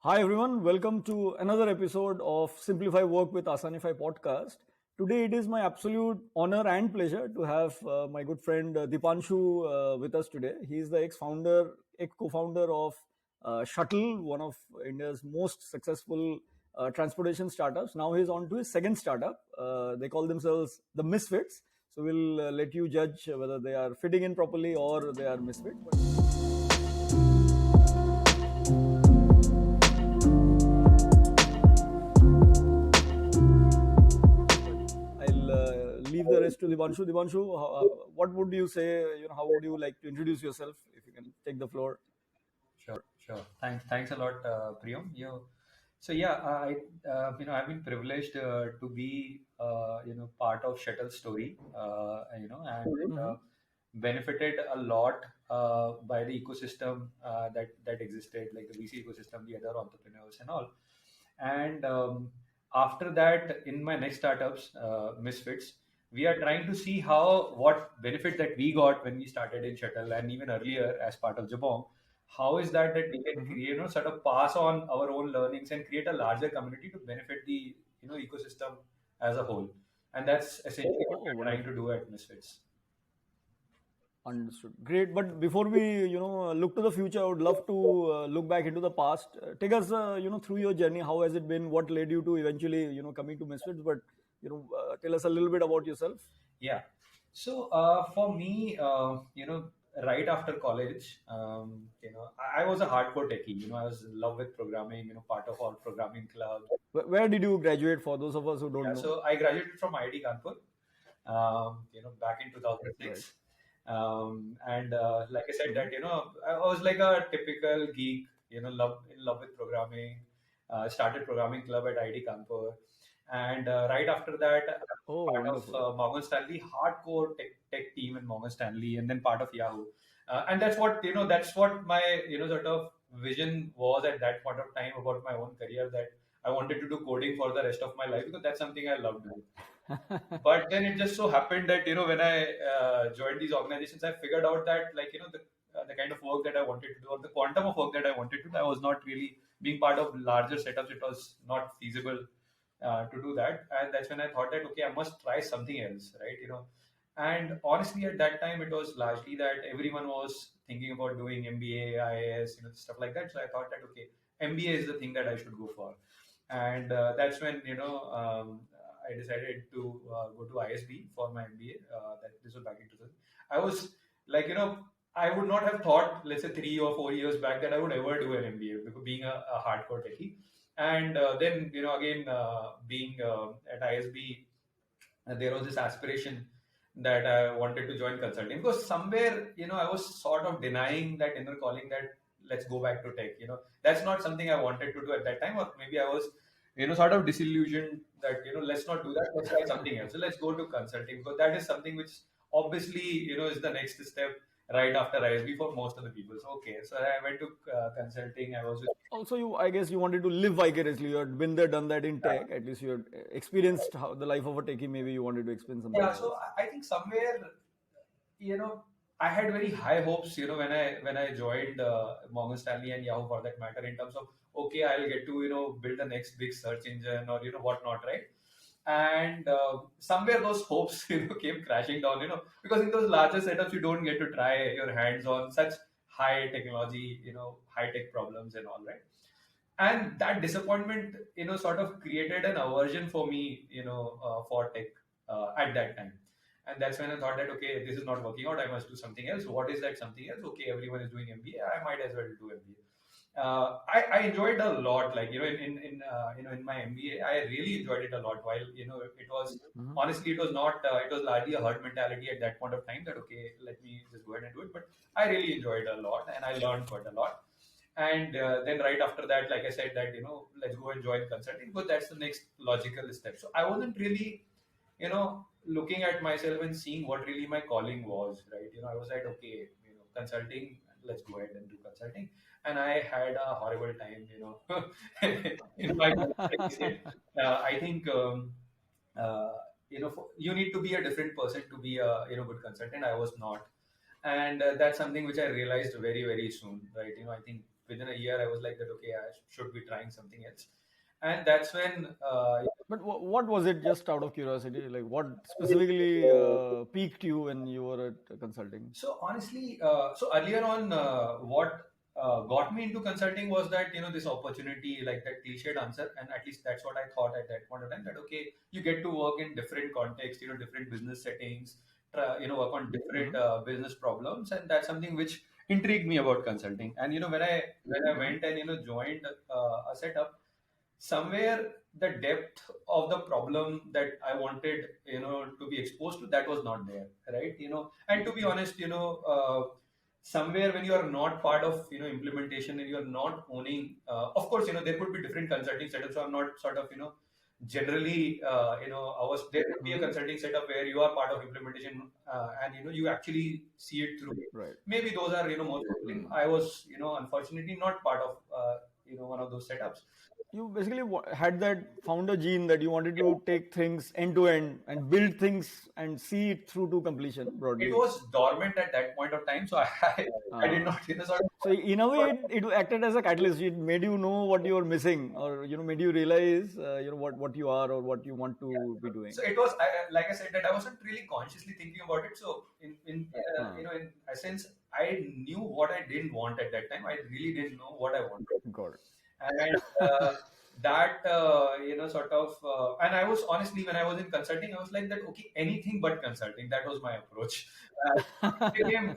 Hi everyone, welcome to another episode of Simplify Work with Asanify podcast. Today it is my absolute honor and pleasure to have my good friend Deepanshu with us today. He is the co-founder of Shuttl, one of India's most successful transportation startups. Now he's on to his second startup. They call themselves the Misfits. So we'll let you judge whether they are fitting in properly or they are misfits. I'll leave the rest to Divanshu. Divanshu, what would you say? How would you like to introduce yourself? If you can take the floor. Sure. Thanks a lot, Priyam. So yeah, I've been privileged to be, part of Shuttle's story, and Mm-hmm. benefited a lot by the ecosystem that existed, like the VC ecosystem, the other entrepreneurs and all. And after that, in my next startups, Misfits, we are trying to see what benefit that we got when we started in Shuttle and even earlier as part of Jabong. How is that we can Mm-hmm. create, sort of pass on our own learnings and create a larger community to benefit the ecosystem as a whole, and that's essentially what Oh, we're trying to wonderful. do at Misfits. Understood. Great. But before we, look to the future, I would love to look back into the past. Take us, through your journey. How has it been? What led you to eventually, coming to Misfits? But, tell us a little bit about yourself. Yeah. So for me, right after college, I was a hardcore techie. I was in love with programming. Part of all programming clubs. Where did you graduate? For those of us who don't Yeah. know. So I graduated from IIT Kanpur. Back in Right. 2006. And like I said, Mm-hmm. that I was like a typical geek. In love with programming. Started programming club at IIT Kanpur, and right after that, I was Oh, part of wonderful. Morgan Stanley hardcore tech team in Morgan Stanley, and then part of Yahoo. And that's what my sort of vision was at that point of time about my own career, that I wanted to do coding for the rest of my life because that's something I loved doing. But then it just so happened that when I joined these organizations, I figured out that, like, the kind of work that I wanted to do, or the quantum of work that I wanted to do, I was not really being part of larger setups. It was not feasible to do that, and that's when I thought that, okay, I must try something else, right? And honestly, at that time, it was largely that everyone was thinking about doing MBA, IAS, stuff like that. So I thought that, okay, MBA is the thing that I should go for, and that's when I decided to go to ISB for my MBA. That this was back in 2000. I was like, I would not have thought, let's say 3 or 4 years back, that I would ever do an MBA because being a hardcore techie. And then, again, being at ISB, there was this aspiration that I wanted to join consulting, because somewhere, I was sort of denying that inner calling that let's go back to tech. That's not something I wanted to do at that time, or maybe I was, sort of disillusioned that, let's not do that. Let's try something else. So let's go to consulting, because that is something which obviously, is the next step right after ISB for most of the people. So, okay. So I went to consulting. I was with, Also, I guess you wanted to live vicariously. You had been there, done that in tech. At least you had experienced how the life of a techie. Maybe you wanted to experience something yeah. So else. I think somewhere, you know, I had very high hopes, when I joined Morgan Stanley and Yahoo for that matter, in terms of, okay, I'll get to build the next big search engine, or whatnot, right? And somewhere those hopes came crashing down, because in those larger setups you don't get to try your hands on such high technology, high tech problems and all, right? And that disappointment, sort of created an aversion for me, for tech at that time. And that's when I thought that, okay, this is not working out, I must do something else. What is that something else? Okay, everyone is doing MBA, I might as well do MBA. I enjoyed a lot, like, in my MBA, I really enjoyed it a lot. While it was, Mhm. honestly, it was not, it was largely a herd mentality at that point of time, that, okay, let me just go ahead and do it. But I really enjoyed it a lot, and I learned quite a lot. And then right after that, like I said, that let's go and join consulting, because that's the next logical step. So I wasn't really, looking at myself and seeing what really my calling was, right? I was like, okay, consulting, let's go ahead and do consulting. And I had a horrible time, in my like you said, I think, uh, you need to be a different person to be a good consultant. I was not, and that's something which I realized very, very soon, right? I think within a year, I was like that, okay, I should be trying something else. And that's when But what was it, just out of curiosity? Like, what specifically piqued you when you were at consulting? So honestly, so earlier on, what got me into consulting was that this opportunity, like that cliched answer, and at least that's what I thought at that point of time. That okay, you get to work in different contexts, different business settings, work on different business problems, and that's something which intrigued me about consulting. And when I went and joined a setup, somewhere the depth of the problem that I wanted, to be exposed to, that was not there, right? And to be honest, somewhere when you are not part of, implementation and you are not owning, of course, there could be different consulting setups. So I'm not sort of, generally, there could be a consulting setup where you are part of implementation, and, you actually see it through. Right. Maybe those are, more fulfilling. I was, unfortunately not part of, one of those setups. You basically had that founder gene that you wanted to take things end to end and build things and see it through to completion broadly. It was dormant at that point of time, so I did not, sort of. So in a way, it acted as a catalyst. It made you know what you were missing, or made you realize, what you are or what you want to be doing. So it was, like I said, that I wasn't really consciously thinking about it. So in essence, I knew what I didn't want at that time. I really didn't know what I wanted. Got it. And that sort of and I was honestly, when I was in consulting, I was like that, okay, anything but consulting. That was my approach. It became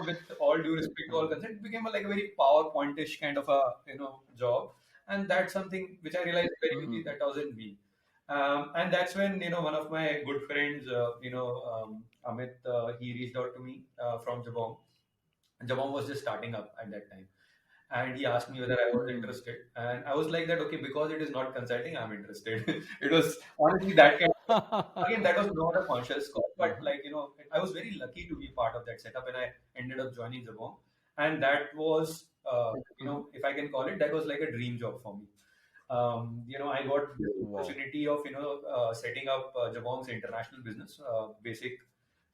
with all due respect to all concerned, it became like a very PowerPointish kind of a job, and that's something which I realized very quickly that wasn't me. And that's when one of my good friends, Amit, he reached out to me from Jabong. Jabong was just starting up at that time. And he asked me whether I was interested, and I was like that, okay, because it is not consulting, I'm interested. It was honestly that kind again, that was not a conscious call, but I was very lucky to be part of that setup, and I ended up joining Jabong, and that was if I can call it, that was like a dream job for me. I got the opportunity of setting up Jabong's international business. Basic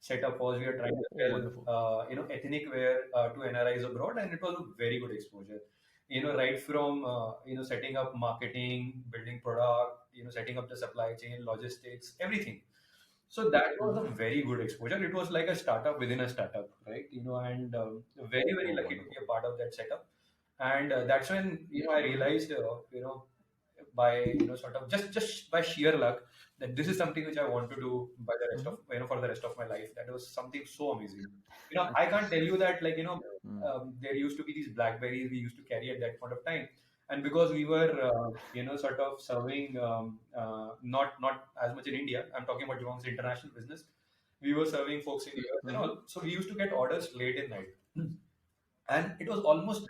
setup was we are trying to sell ethnic wear to NRIs abroad, and it was a very good exposure. Right from setting up marketing, building product, setting up the supply chain, logistics, everything. So that was a very good exposure. It was like a startup within a startup, right? And very, very lucky to be a part of that setup. And that's when I realized by sort of just by sheer luck that this is something which I want to do by the rest of for the rest of my life. That was something so amazing. I can't tell you that there used to be these Blackberries we used to carry at that point of time, and because we were sort of serving not as much in India. I'm talking about Jabong's international business. We were serving folks in the US and all, so we used to get orders late in night. And it was almost,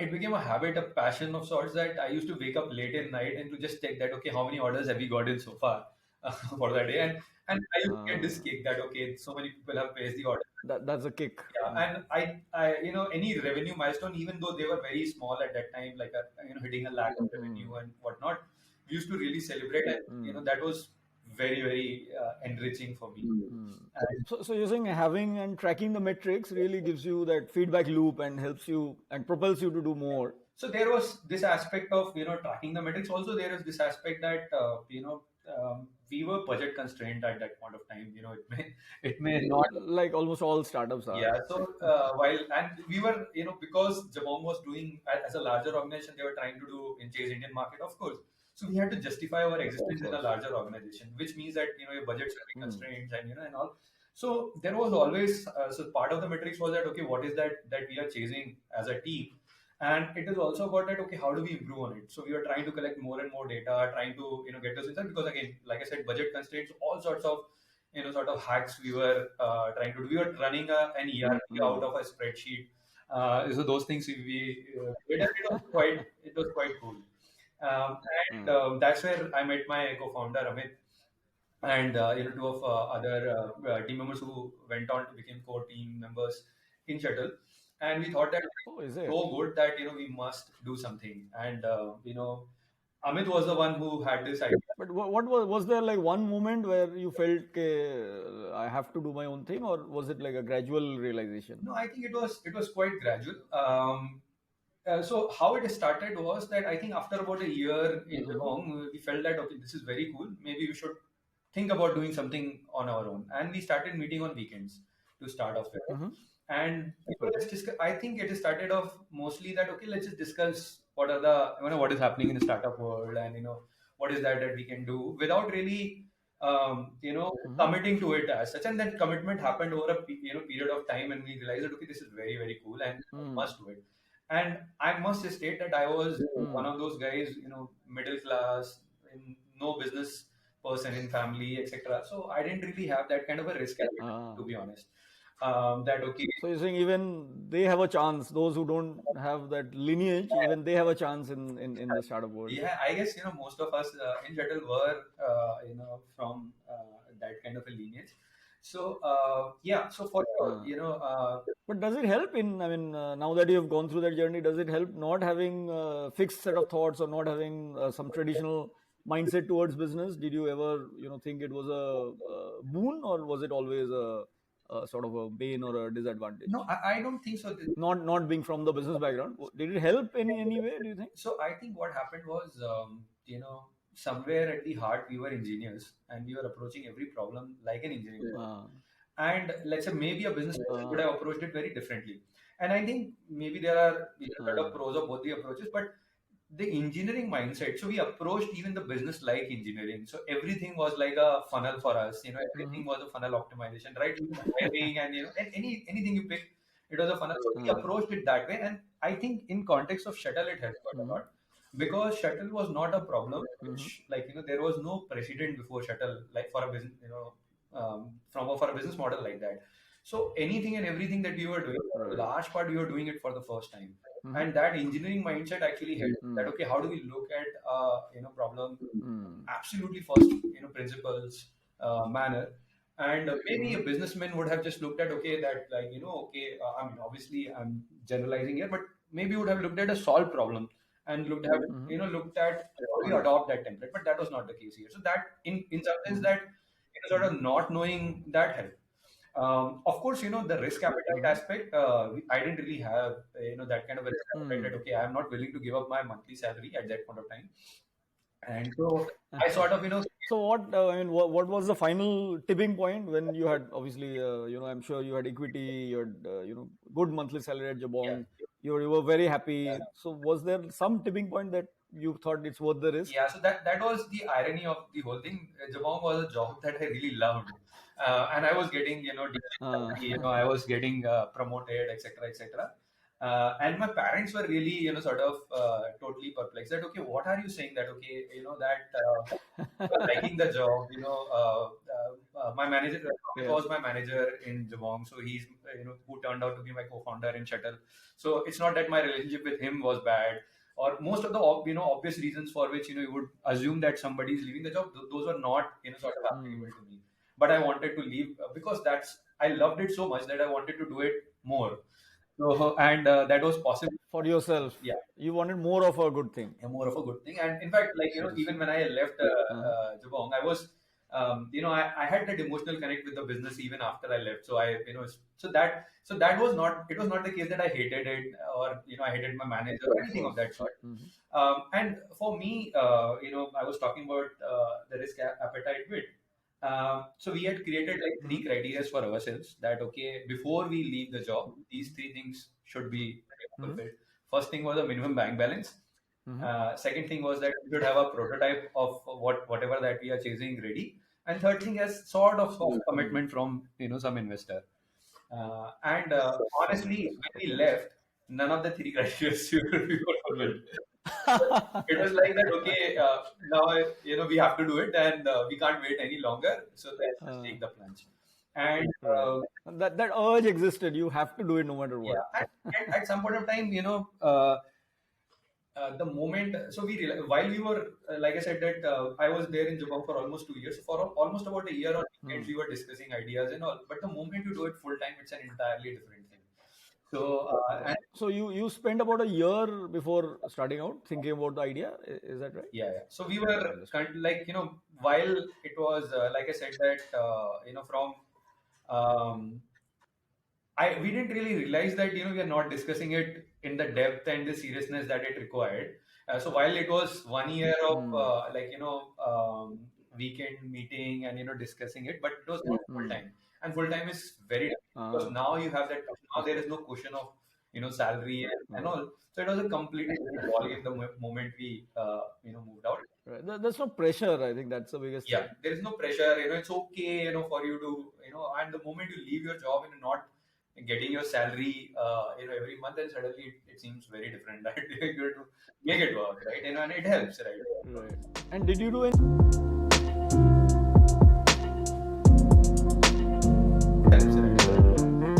it became a habit, a passion of sorts, that I used to wake up late at night and to just check that, okay, how many orders have we gotten so far for that day? And I used to get this kick that, okay, so many people have placed the order. That's a kick. Yeah, and I any revenue milestone, even though they were very small at that time, like hitting a lakh of revenue and whatnot, we used to really celebrate, and that was very, very enriching for me. So you're saying having and tracking the metrics really gives you that feedback loop and helps you and propels you to do more. So there was this aspect of tracking the metrics. Also, there is this aspect that we were budget constrained at that point of time. It may not, like almost all startups are. Yeah. So and we were because Jabong was doing as a larger organization, they were trying to do in chase Indian market, of course. So we had to justify our existence in a larger organization, which means that your budgets are constrained and all. So there was always so part of the metrics was that, okay, what is that we are chasing as a team, and it is also about that, okay, how do we improve on it? So we were trying to collect more and more data, trying to get those insights, because again, like I said, budget constraints, all sorts of sort of hacks we were trying to do. We were running an ERP out of a spreadsheet. So those things we did, and it was quite cool. And that's where I met my co-founder Amit, and two of other team members who went on to become core team members in Shuttl. And we thought that is it it? so good that we must do something. And Amit was the one who had this idea. But what was there like one moment where you felt I have to do my own thing, or was it like a gradual realization? No, I think it was quite gradual. So how it started was that I think after about a year in Mhm. Geelong, we felt that okay, this is very cool. Maybe we should think about doing something on our own, and we started meeting on weekends to start off with. Mhm. And Okay. let's discuss. I think it started off mostly that okay, let's just discuss what are the what is happening in the startup world, and what is that we can do without really Mhm. committing to it as such. And that commitment happened over a period of time, and we realized that okay, this is very very cool and Mm. must do it. And I must state that I was one Mm. of those guys, middle class, in no business person in family, etc. So I didn't really have that kind of a risk appetite, Ah. to be honest. That okay, So you're saying even they have a chance. Those who don't have that lineage, even they have a chance in the startup world. yeah, I guess most of us in Shuttle were from that kind of a lineage. So yeah, so for sure, Ah. But does it help in? I mean, now that you have gone through that journey, does it help not having a fixed set of thoughts or not having some traditional mindset towards business? Did you ever, think it was a boon, or was it always a sort of a bane or a disadvantage? no, I don't think so. Not being from the business background, did it help in any way? Do you think? So I think what happened was, somewhere at the heart we were engineers and we were approaching every problem like an engineer. Ah. And let's say maybe a business person would Ah. have approached it very differently. And I think maybe there are sort of Ah. pros of both the approaches, but the engineering mindset. So we approached even the business like engineering. So everything was like a funnel for us. Everything Mhm. was a funnel optimization, right? Even hiring and and anything you pick, it was a funnel. So we Ah. approached it that way, and I think in context of Shuttle, it helped quite a Mhm. lot because Shuttle was not a problem. Mhm. Which, like there was no precedent before Shuttle, like for a business, for a business model like that. So anything and everything that we were doing, for a Right. large part, we were doing it for the first time. Mhm. And that engineering mindset actually helped. That Mm. okay, how do we look at problem Mm. absolutely first principles manner, and maybe a Mhm. businessman would have just looked at okay that like okay, I mean obviously I'm generalizing here, but maybe would have looked at a solved problem and Mhm. looked at how do we adopt that template, but that was not the case here. So that in some sense Mhm. that sort Mhm. of not knowing that helped. Of course, the risk appetite Mhm. aspect. I didn't really have that kind of a risk appetite that Mm. okay, I'm not willing to give up my monthly salary at that point of time, and so I sort of So what I mean, what was the final tipping point when you had obviously I'm sure you had equity, you had good monthly salary at yeah. Jabong, you were very happy. So was there some tipping point that you thought it's worth the risk? Yeah, so that was the irony of the whole thing. Jabong was a job that I really loved, and I was getting decent Uh, salary, I was getting promoted, etc., etc. And my parents were really sort of totally perplexed that okay, what are you saying that okay, that liking the job, my manager Amit yeah. was my manager in Jabong, so he's who turned out to be my co-founder in Shuttle. So it's not that my relationship with him was bad or most of the obvious reasons for which you would assume that somebody is leaving the job, those were not sort of applicable Mm. to me, but I wanted to leave because I loved it so much that I wanted to do it more. So and that was possible. For yourself, Yeah, you wanted more of a good thing, more of a good thing. And in fact, like so to even speak. when I left Uh-huh. Jabong, I was I had that emotional connect with the business even after I left. So I so that was not, it was not the case that I hated it or I hated my manager or Of anything of course. that sort. Mhm. And for me, I was talking about the risk appetite bit. So we had created like three Mhm. criteria for ourselves that okay, before we leave the job, these three things should be Mhm. fulfilled. First thing was a minimum bank balance. Mhm. Second thing was that we should have a prototype of whatever that we are chasing ready. And third thing is sort of soft Mm. commitment from some investor. And honestly, when we Okay. left, none of the three criteria we were Mm. fulfilled. It was like that. Okay, now we have to do it, and we can't wait any longer. So let's just Uh, take the plunge. And right. That urge existed. You have to do it no matter what. yeah, and at some point of time, the moment, so while we were like I said that I was there in Japan for almost 2 years. For almost about a year on weekends, Mm. we were discussing ideas and all. But the moment you do it full time, it's an entirely different thing. So Right. and So you spent about a year before starting out thinking about the idea. Is that right? yeah, yeah. So we were Understood. kind of like while it was like I said that from um, we didn't really realize that we are not discussing it in the depth and the seriousness that it required. So while it was 1 year of weekend meeting and discussing it, but it was not full time. And full time is very different because now you have that. Now there is no question of salary and all. So it was a completely different ballgame the moment we moved out. Right. There's no pressure. I think that's the biggest Yeah, thing. there is no pressure. It's okay. For you to and the moment you leave your job and you're not getting your salary, every month, then suddenly it seems very different. Right? You have to make it work, right? And it helps, right? Right. And did you do any?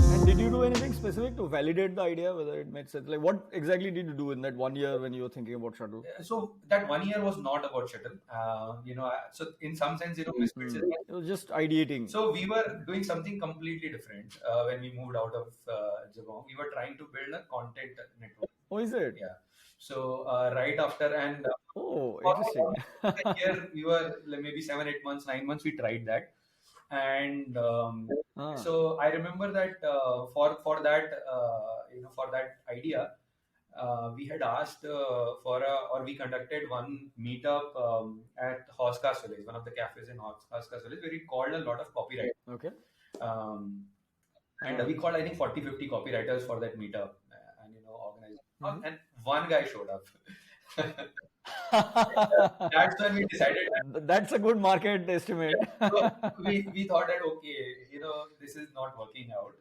And did you do anything specific to validate the idea whether it made sense? Like, what exactly did you do in that 1 year when you were thinking about Shuttl? So that 1 year was not about Shuttl. So in some sense, Misfits is It was just ideating. So we were doing something completely different when we moved out of Jabong. We were trying to build a content network. Oh, is it? Yeah. So right after and Oh, for interesting. a year, we were like maybe 7, 8 months, 9 months. We tried that, and so I remember that for that for that idea, we had asked we conducted one meetup at Hoskas Village, one of the cafes in Hoskas Village, where we called a lot of copyright. Okay. And we called, I think, 40, 50 copywriters for that meetup and organized. And one guy showed up. That's when we decided that's a good market estimate. so we thought that okay, this is not working out,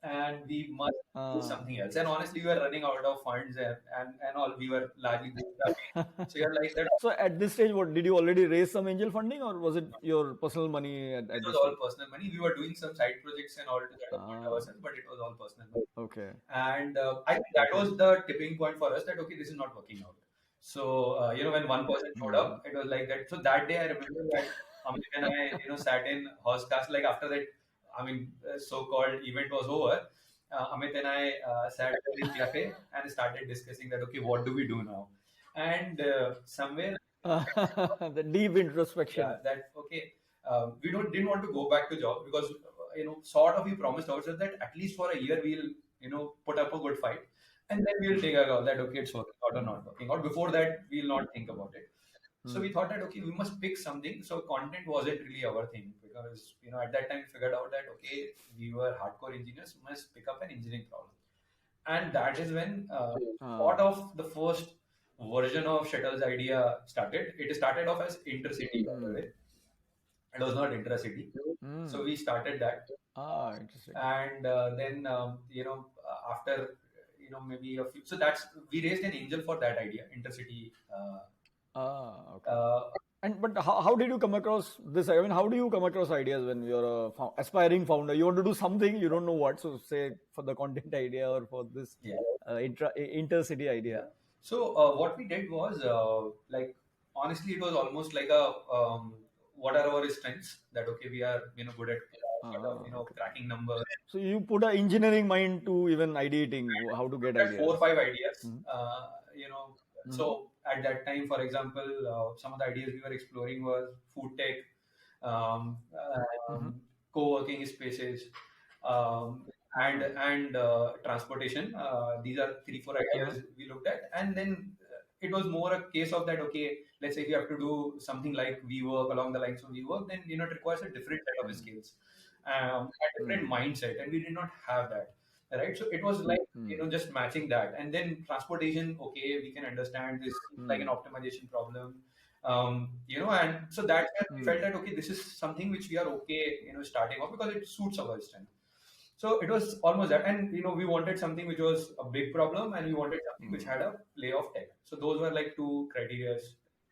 and we must do something else. And honestly, we were running out of funds and all. We were largely bootstrapping. So you're like that. So at this stage, what did you already raise some angel funding, or was it your personal money at It this was all stage? personal money. We were doing some side projects and all to fund ourselves, but it was all personal money. Okay. And I think that was the tipping point for us that okay, this is not working out. So when one person showed up, it was like that. So that day, I remember that Amit and I, sat in Housecast. Like after that, so-called event was over. Amit and I sat in cafe and started discussing that okay, what do we do now? And somewhere The deep introspection. yeah, that okay, we didn't want to go back to job because sort of we promised ourselves that at least for a year we'll put up a good fight, and then we'll take a call that okay, it's working out or not working out. Before that, we'll not think about it. So we thought that okay, we must pick something. So content wasn't really our thing because at that time we figured out that okay, we were hardcore engineers, we must pick up an engineering problem, and that is when thought of the first version of Shuttle's idea started. It started off as intercity, by the way. It was not intracity. So we started that. Interesting. And then after maybe a few. So that's we raised an angel for that idea, intercity. Okay. But how did you come across this? I mean, how do you come across ideas when you're a aspiring founder? You want to do something, you don't know what. So say for the content idea or for this intercity idea. Yeah. So what we did was like honestly, it was almost like a what are our strengths that okay we are good at cracking numbers. So you put an engineering mind to even ideating how to get ideas. 4 or 5 ideas. So at that time, for example, some of the ideas we were exploring was food tech, co-working spaces, and transportation. These are 3, 4 ideas we looked at, and then it was more a case of that. Okay, let's say if you have to do something like WeWork along the lines of WeWork, then it requires a different set of skills, a different mindset, and we did not have that. Right, so it was like just matching that, and then transportation. Okay, we can understand this like an optimization problem, and so that's when we felt that okay, this is something which we are okay, starting off because it suits our strength. So it was almost that, and we wanted something which was a big problem, and we wanted something which had a play of tech. So those were like 2 criteria.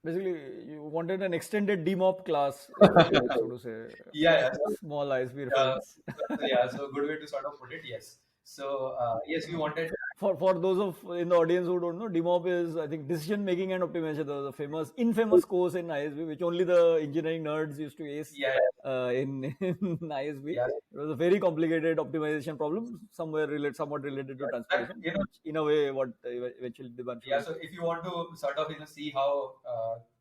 Basically, you wanted an extended DMOP class, so to say. Yeah. Small ISP reference. Yeah, so good way to sort of put it. Yes. So yes, we wanted. For those of in the audience who don't know, DMOP is I think decision making and optimization. There was a infamous course in ISB which only the engineering nerds used to ace. In ISB. Yeah. It was a very complicated optimization problem, somewhat related to transportation. In a way, what eventually Deepanshu. Yeah. So if you want to sort of see how,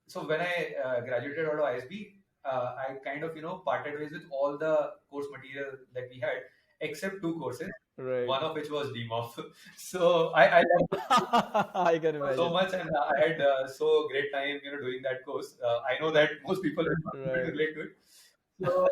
so when I graduated out of ISB, I kind of parted ways with all the course material that we had except 2 courses. Right. one of which was DMOF. So I loved I can it so imagine. much, and I had so great time, doing that course. I know that most people will not be able to Right. relate to it. So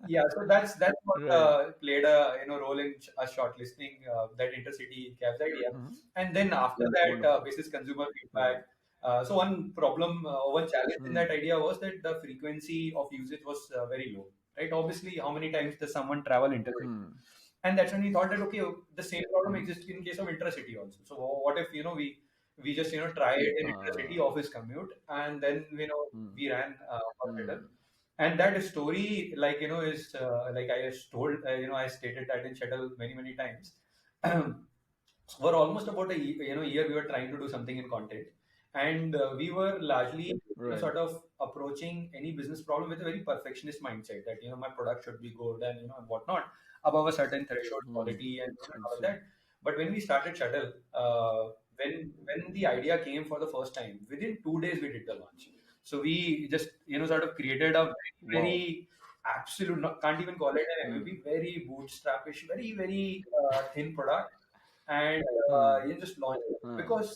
yeah, so that's what Right. played a role in us shortlisting that intercity cabs idea. Mhm. And then after that, Wonderful. basis consumer Right. feedback. So one problem, one challenge in Hmm. that idea was that the frequency of usage was very low. Right? Obviously, how many times does someone travel intercity? Hmm. And that's when we thought that okay, the same problem Mhm. exists in case of intercity also. So what if we just try it in intercity Uh, office commute, and then hmm. we ran for Shuttle. Hmm. And that story, like is like I just told, I stated that in Shuttle many times. For almost about a year, we were trying to do something in content, and we were largely Right. sort of approaching any business problem with a very perfectionist mindset that my product should be good and and whatnot, above a certain threshold Hmm. quality and all of Understood. that. But when we started Shuttle, when the idea came for the first time, within 2 days we did the launch. So we just sort of created a Wow. very absolute, can't even call it an Hmm. MVP, very bootstrapish, very thin product, and Hmm. just launch it. Hmm. Because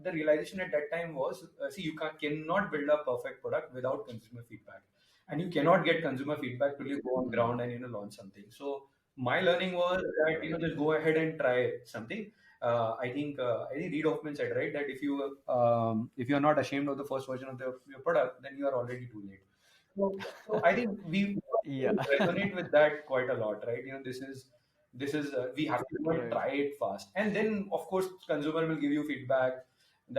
the realization at that time was, see, you cannot build a perfect product without consumer feedback, and you cannot get consumer feedback till you go on Hmm. ground and launch something. So my learning was that Right. just go ahead and try something. I think Reid Hoffman said, right, that if you are not ashamed of the first version of your product, then you are already too late. So I think we Yeah. resonate with that quite a lot, right? This is we have to go and Right. try it fast, and then of course consumer will give you feedback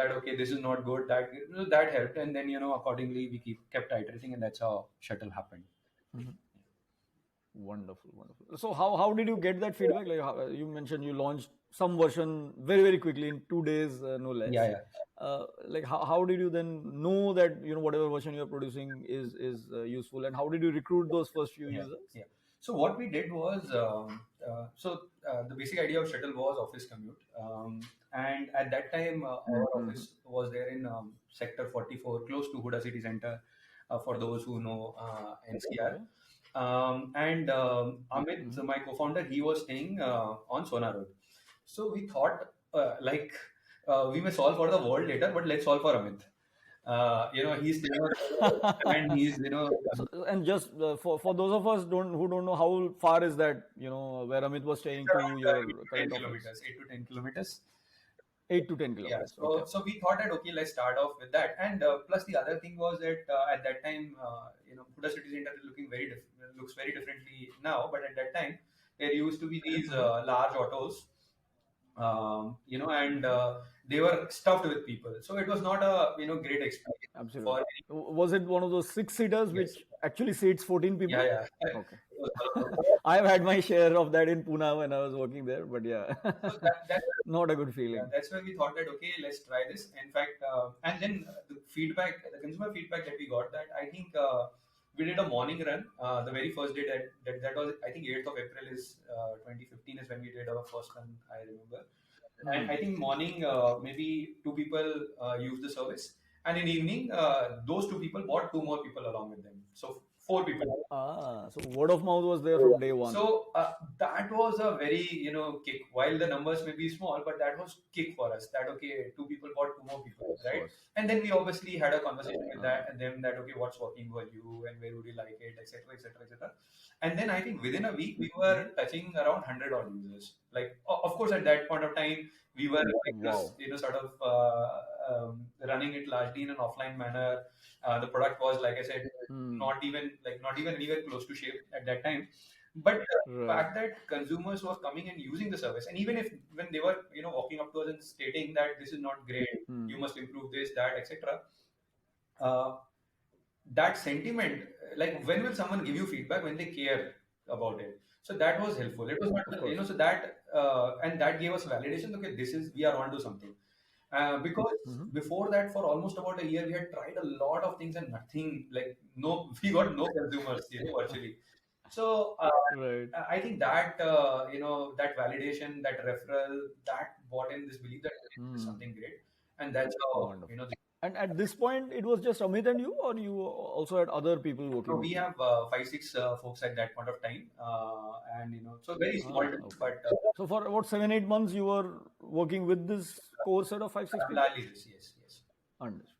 that okay, this is not good, that helped, and then accordingly we kept iterating, and that's how Shuttle happened. Mhm. Wonderful, wonderful. So how did you get that feedback? Like you mentioned, you launched some version very quickly in 2 days, no Yeah, less. yeah. Like how did you then know that whatever version you're producing is useful, and how did you recruit those first few Yeah, users? yeah. So what we did was, the basic idea of Shuttle was office commute, and at that time our Mhm. office was there in sector 44, close to Huda City Center, for those who know NCR. Okay. And Amit, Mhm. my co-founder, he was staying on Sona Road. So we thought, we may solve for the world later, but let's solve for Amit. He's staying on Sona Road, and he's So, and just for those of us who don't know, how far is that, where Amit was it's staying to around 8 your to 10 current office? kilometers, 8 to 10 kilometers. Yeah,8 to 10 kilometers. Okay. we thought that okay, let's start off with that, and plus the other thing was that at that time, Buddha City Center is looks very differently now, but at that time there used to be these Mhm. large autos, and Mhm. they were stuffed with people, so it was not a great experience for Absolutely. any. Was it one of those 6 seaters Yes, which actually seats 14 yeah, people? yeah. Okay. It was one of those. I've had my share of that in Pune when I was working there, but yeah, So that not a good yeah, feeling. that's where we thought that okay, let's try this. In fact, and then the consumer feedback that we got, that I think we did a morning run. The very first day that was, I think 8th of April is 2015 is when we did our first run. I remember, and I Hmm. think morning maybe two people used the service, and in evening those two people bought two more people along with them, so four people. So word of mouth was there from day one. So that was a very kick. While the numbers may be small, but that was kick for us. That okay, two people bought two more people, Of right? course. And then we obviously had a conversation with Uh, them that okay, what's working for you and where would you like it, etc., etc., etc. And then I think within a week we mhm. were touching around 100 odd users. Like of course at that point of time we were like Wow. sort of running it largely in an offline manner. The product was, like I said, Hmm. not even anywhere close to shape at that time. But the Right. fact that consumers were coming and using the service, and even if when they were walking up to us and stating that this is not great, you Hmm. must improve this, that, etc. Uh, that sentiment, like when will someone give you feedback when they care about it? So that was helpful. It was not, Of course. so that and that gave us validation. Okay, this is we are onto something. Because Hmm. before that, for almost about a year, we had tried a lot of things and nothing, like no, we got no consumers, virtually. So Right. I think that that validation, that referral, that brought in this belief that this is Hmm. something great, and that's how Wonderful. And at this point, it was just Amit and you, or you also had other people So working with we you? have 5, 6 folks at that point of time, and so very small, Okay. but So for about 7, 8 months, you were working with this core set of 5, 6 people? largely this, yes, yes. Understood.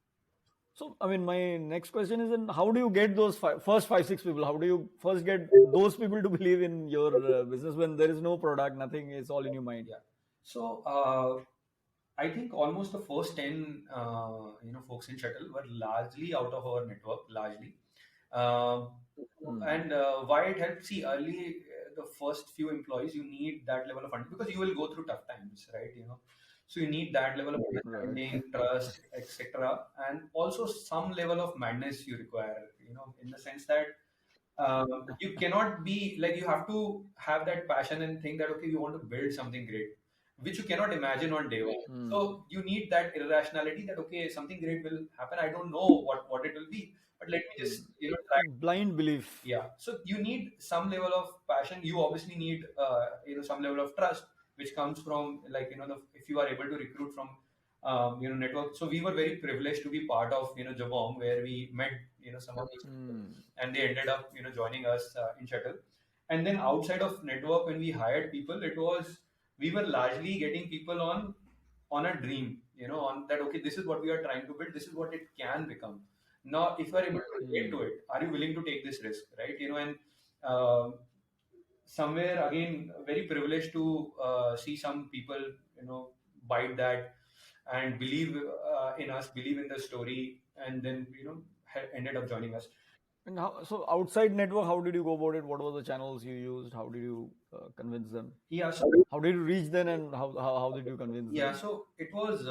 So, I mean, my next question is: then how do you get those first 5, 6 people? How do you first get those people to believe in your business when there is no product, nothing, it's all in your mind? Yeah. So I think almost the first 10 folks in Shuttle were largely out of our network, largely. Um, Hmm. and why it helped, see, early the first few employees, you need that level of funding because you will go through tough times, right? So you need that level of Right. understanding, trust, etc., and also some level of madness you require, in the sense that you cannot be like, you have to have that passion and think that okay, you want to build something great, which you cannot imagine on day one. Hmm. So you need that irrationality that okay, something great will happen. I don't know what it will be, but let me Hmm. just try. Blind belief. Yeah. So you need some level of passion. You obviously need some level of trust, which comes from like if you are able to recruit from network. So we were very privileged to be part of Jabong, where we met some of these people, Hmm. and they ended up joining us in Shuttle. And then outside of network, when we hired people, it was we were largely getting people on a dream, on that okay, this is what we are trying to build, this is what it can become. Now, if you are able to relate to Hmm. it, are you willing to take this risk, right? And uh, somewhere again, very privileged to see some people, bite that and believe in us, believe in the story, and then ended up joining us. And how, so outside network, how did you go about it? What were the channels you used? How did you convince them? Yeah, so How did you reach them, and how did you convince yeah, them? so it was.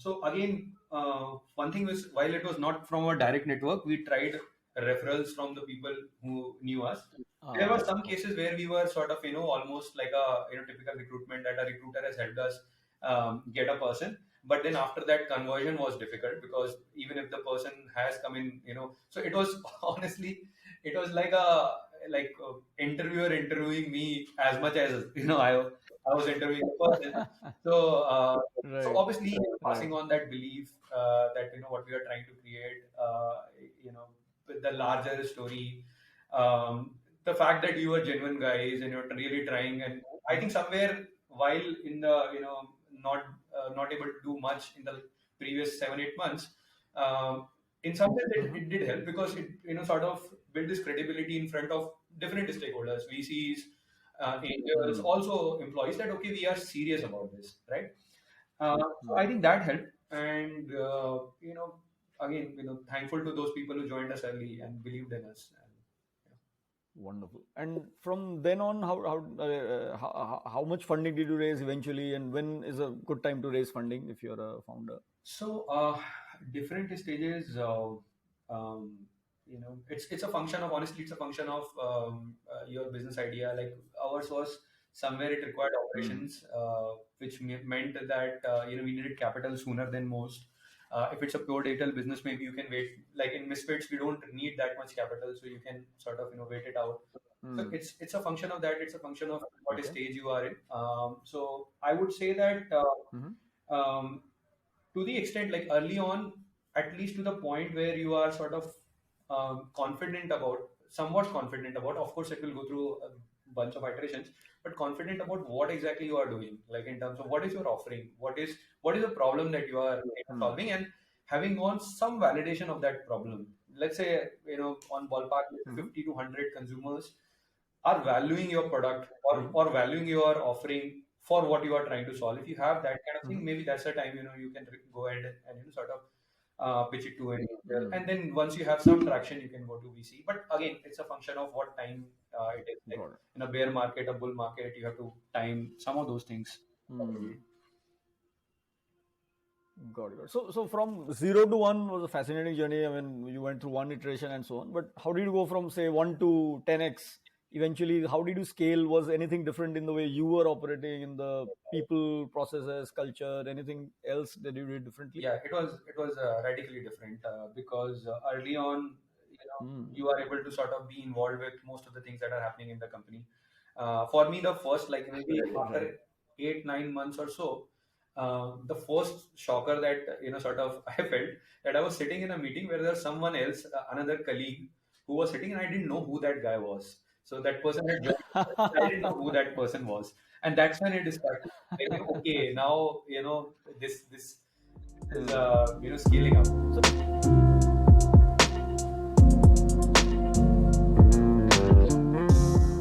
So again, one thing was while it was not from a direct network, we tried referrals from the people who knew us. There were some Okay. cases where we were sort of almost like a typical recruitment, that a recruiter has helped us get a person, but then after that conversion was difficult because even if the person has come in, so it was honestly, it was like a interviewer interviewing me as much as I was interviewing the person. So, so Right. obviously Right. passing on that belief that what we are trying to create, with the larger story, um, the fact that you are genuine guys and you're really trying, and I think somewhere while in the not able to do much in the previous 7, 8 months, um, in some sense Mhm. it did help because it sort of built this credibility in front of different stakeholders, VCs, angels, Hmm. also employees, that okay, we are serious about this, right? So I Hmm. think that helped, and again, thankful to those people who joined us early and believed in us. And, Wonderful. And from then on, how much funding did you raise eventually, and when is a good time to raise funding if you're a founder? So, different stages, it's a function of, honestly, it's a function of your business idea. Like ours was somewhere it required Hmm. operations, which meant that we needed capital sooner than most. If it's a pure digital business, maybe you can wait. Like in Misfits, we don't need that much capital, so you can sort of wait it out. So Hmm. it's a function of that. It's a function of what Okay. stage you are in. So I would say that. Hmm. Um, to the extent like early on, at least to the point where you are sort of confident about, somewhat confident about, of course it will go through a bunch of iterations, but confident about what exactly you are doing, like in terms of what is your offering, what is the problem that you are Hmm. solving, and having gone some validation of that problem, let's say on ballpark Hmm. 50 to 100 consumers are valuing your product, Hmm. or valuing your offering for what you are trying to solve. If you have that kind of Hmm. thing, maybe that's the time you can go ahead and sort of pitch it to an angel. Hmm. And then once you have some traction, you can go to VC. But again, it's a function of what time it is. Like Got it. in a bear market, a bull market, you have to time some of those things. Hmm. Got it. Got it. So from 0 to 1 was a fascinating journey. I mean, you went through one iteration and so on. But how did you go from say 1 to 10x? Eventually, how did you scale? Was anything different in the way you were operating, in the people, processes, culture? Anything else that you did differently? Yeah, it was radically different because early on, Hmm. you are able to sort of be involved with most of the things that are happening in the company. For me, the first, like maybe after Right. 8, 9 months or so, the first shocker that sort of I felt, that I was sitting in a meeting where there was someone else, another colleague, who was sitting, and I didn't know who that guy was. So that person had joined, I didn't know who that person was, and that's when it started. Like, okay, now this is scaling up.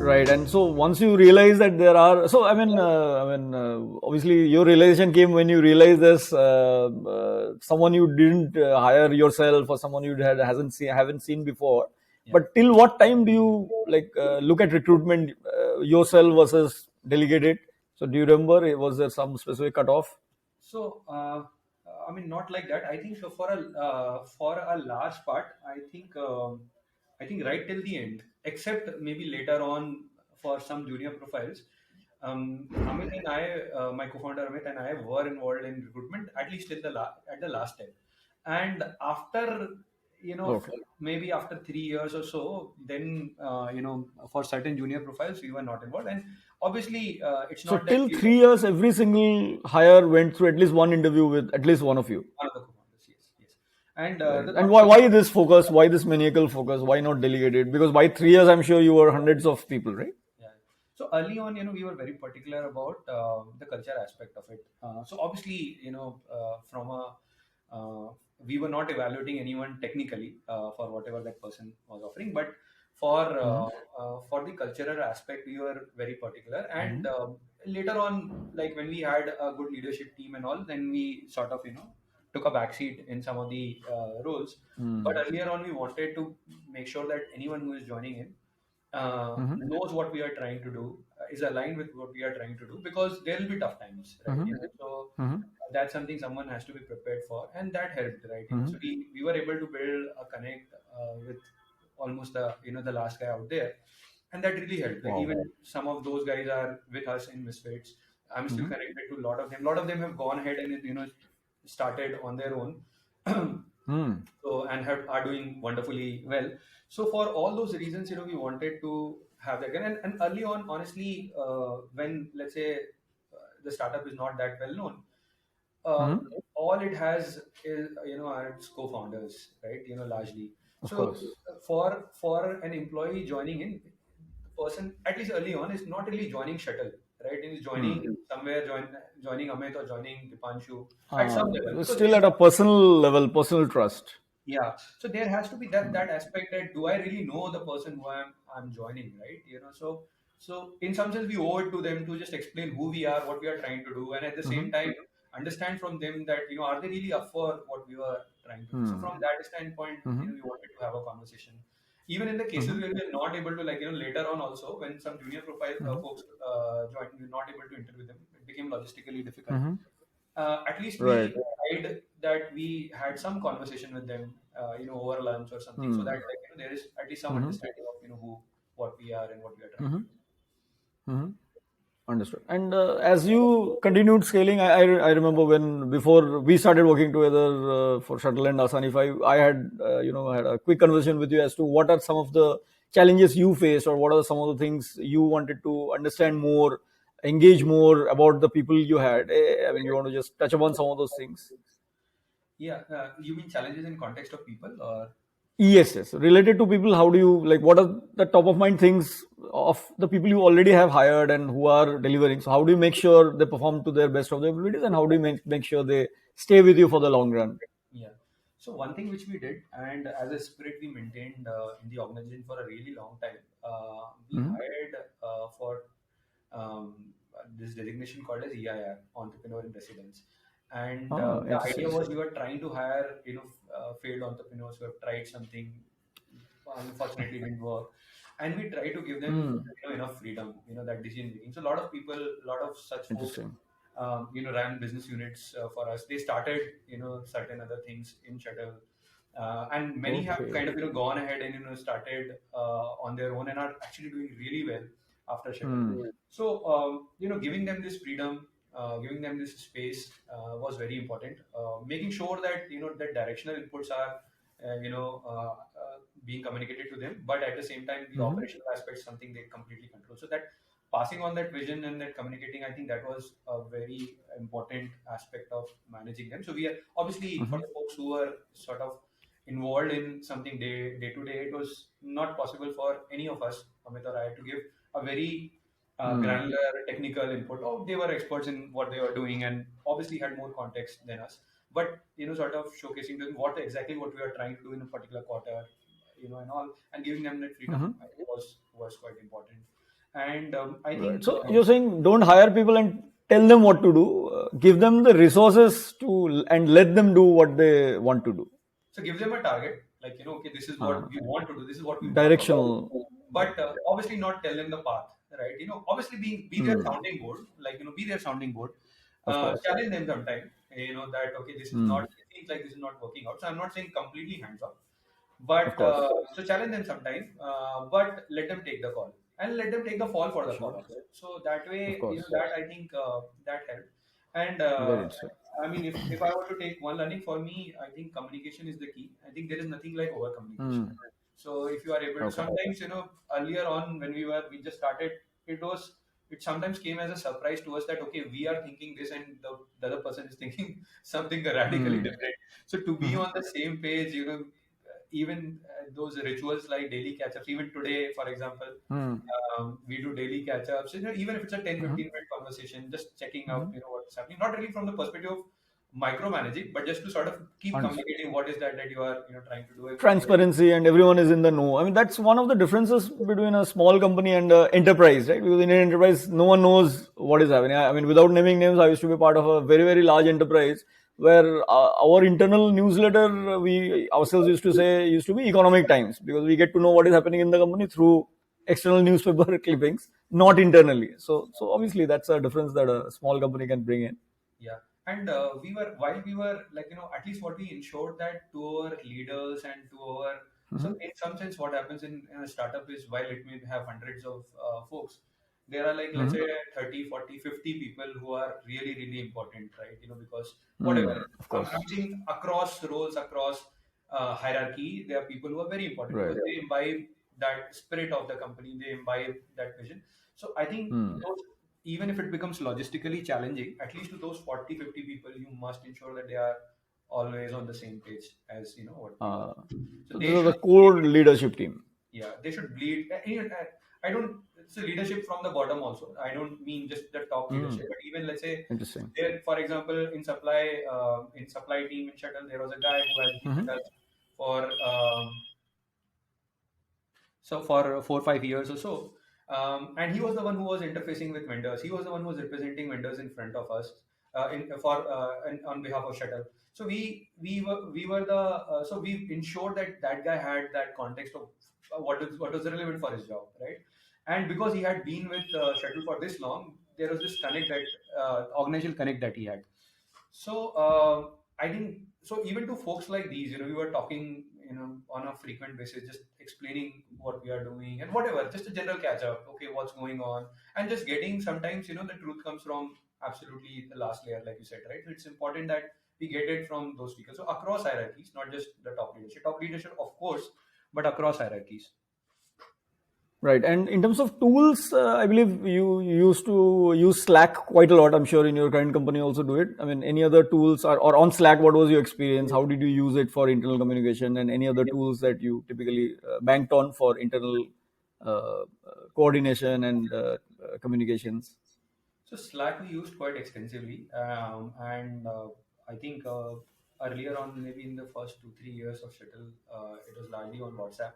Right, and so once you realize that there are, so obviously your realization came when you realize there's someone you didn't hire yourself, or someone you haven't seen before. Yeah. But till what time do you look at recruitment yourself versus delegated? So do you remember? Was there some specific cutoff? So, I mean, not like that. I think for a large part, I think right till the end, except maybe later on for some junior profiles. Amit and I, my co-founder Amit and I, were involved in recruitment at least in at the last step, and after Okay. maybe after 3 years or so, then for certain junior profiles we were not involved, and obviously it's So not that till we 3 years, every single hire went through at least one interview with at least one of you. one of the co-founders, yes, yes. And Right. the And thought why this focus? Why this maniacal focus? Why not delegated? Because by 3 years, I'm sure you were hundreds of people, right? Yeah. So early on, we were very particular about the culture aspect of it. So obviously, from a we were not evaluating anyone technically for whatever that person was offering, but for the cultural aspect, we were very particular. And later on, like when we had a good leadership team and all, then we sort of took a backseat in some of the roles. But earlier on, we wanted to make sure that anyone who is joining in knows what we are trying to do, is aligned with what we are trying to do, because there will be tough times, right? So that's something someone has to be prepared for, and that helped, right? So we were able to build a connect with almost the last guy out there, and that really helped. Like, Wow. even some of those guys are with us in Misfits. I'm still connected to a lot of them. A lot of them have gone ahead and started on their own. So, and are doing wonderfully well. So for all those reasons, we wanted to have that. And early on, honestly, when, let's say, the startup is not that well known, all it has is are its co-founders, right? Largely. Of So course. for an employee joining in, the person, at least early on, is not really joining Shuttl, right? He's joining somewhere, joining Amit or joining Deepanshu at some level, because Still at a personal level, personal trust. yeah, so there has to be that aspect, that do I really know the person who I'm joining, right? So in some sense we owe it to them to just explain who we are, what we are trying to do, and at the same time understand from them that are they really up for what we were trying to do. So from that standpoint, we wanted to have a conversation. Even in the cases where we are not able to, like later on also, when some junior profile folks joined, we were not able to interview them. It became logistically difficult. At least Right. we tried that we had some conversation with them, over lunch or something, so that, like, there is at least some understanding of what we are and what we are trying to do. Understood. And as you continued scaling, I remember when before we started working together for Shuttl and Asanify, I had had a quick conversation with you as to what are some of the challenges you faced, or what are some of the things you wanted to understand more, engage more about the people you had. I mean, you want to just touch upon some of those things. Yeah, you mean challenges in context of people, or? Yes, yes. Related to people, how do you like? What are the top of mind things of the people you already have hired and who are delivering? So, how do you make sure they perform to their best of their abilities, and how do you make sure they stay with you for the long run? Yeah. So one thing which we did, and as a spirit we maintained in the organization for a really long time, we hired for um, this designation called as EIR, Entrepreneur in Residence. And the idea Interesting. was we were trying to hire failed entrepreneurs who have tried something, unfortunately didn't work, and we try to give them enough freedom, that decision making. So a lot of people, a lot of such folks, Interesting. ran business units for us. They started certain other things in Shuttl, and many have Okay. kind of gone ahead and started on their own and are actually doing really well after Shuttl. So giving them this freedom, giving them this space was very important. Making sure that that directional inputs are being communicated to them, but at the same time the operational aspect is something they completely control. So that passing on that vision and that communicating, I think that was a very important aspect of managing them. So we are obviously, for Mhm. the folks who are sort of involved in something day to day, it was not possible for any of us, Amit or I, to give a very Mm. granular technical input. Oh, they were experts in what they were doing and obviously had more context than us. But sort of showcasing them what we are trying to do in a particular quarter, and all, and giving them that freedom, Mhm. I think was quite important. And I Right. think So you're saying don't hire people and tell them what to do. Give them the resources to and let them do what they want to do. so give them a target, like okay, this is what Uh, we want to do, this is what we want to do, Directional. Right. but obviously not tell them the path, right? Obviously be their Mm. sounding board, like be their sounding board, Of course. challenge them sometime, that okay, this is not, Mm. it seems like this is not working out. So I'm not saying completely hands off, Of but course. so challenge them sometime, but let them take the call and let them take the fall for the call Sure. also. So that Of way, course. that I think that helped. And Very interesting. I mean, if I were to take one learning for me, I think communication is the key. I think there is nothing like over communication. Mm. So if you are able to, Okay. sometimes earlier on when we just started, it was, it sometimes came as a surprise to us that okay, we are thinking this and the other person is thinking something radically Mm. different. So to be Mhm. on the same page, even those rituals like daily catch-ups, even today, for example, Mm. we do daily catch-ups, even if it's a 10 Mhm. 15 minute conversation, just checking out Mhm. what's happening, not really from the perspective of micromanaging, but just to sort of keep Understood. communicating what is that you are trying to do every day. Transparency and everyone is in the know. I mean, that's one of the differences between a small company and enterprise, right? Because in an enterprise, no one knows what is happening. I mean, without naming names, I used to be part of a very, very large enterprise where our internal newsletter, we ourselves used to say, used to be economic times because we get to know what is happening in the company through external newspaper clippings, not internally. So obviously, that's a difference that a small company can bring in. Yeah, and while we were like at least what we ensured that to our leaders and to our, so Mhm. in some sense what happens in a startup is while it may have hundreds of folks, there are like let's Mhm. say 30, 40, 50 people who are really really important, right? Because whatever, Of I'm course. seeing across roles, across hierarchy, there are people who are very important Right. because they imbibe that spirit of the company, they imbibe that vision. So I think Hmm. those, even if it becomes logistically challenging, at least to those 40, 50 people, you must ensure that they are always on the same page as what we want. Uh, So so this they is should, the core leadership team. yeah, they should bleed. I don't. It's a leadership from the bottom also. I don't mean just the top Mm, leadership, but even let's say interesting. there, for example, in supply team in Shuttle, there was a guy who has been with Hmm. us for so for 4 5 years or so, and he was the one who was interfacing with vendors. He was the one who was representing vendors in front of us, on behalf of Shuttle. So we were the so we ensured that that guy had that context of what was relevant for his job, right? And because he had been with Shuttle for this long, there was this connect, that organizational connect that he had. So I think so. Even to folks like these, we were talking, on a frequent basis, just explaining what we are doing and whatever, just a general catch up. Okay, what's going on, and just getting, sometimes the truth comes from absolutely the last layer, like you said, right? So it's important that we get it from those people. So across hierarchies, not just the top leadership, of course, but across hierarchies. Right. And in terms of tools, I believe you used to use Slack quite a lot. I'm sure in your current company also do it. I mean, any other tools or on Slack, what was your experience? How did you use it for internal communication and any other tools that you typically banked on for internal coordination and communications? So Slack we used quite extensively, and I think earlier on, maybe in the first 2 3 years of Shuttle, it was largely on WhatsApp,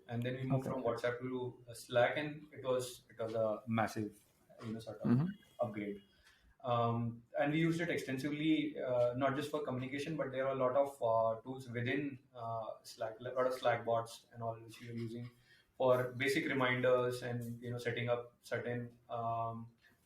and then we moved Okay. from WhatsApp to Slack, and it was a massive, sort of Hmm. upgrade. And we used it extensively, not just for communication, but there are a lot of tools within Slack, a lot of Slack bots and all, which we are using for basic reminders and setting up certain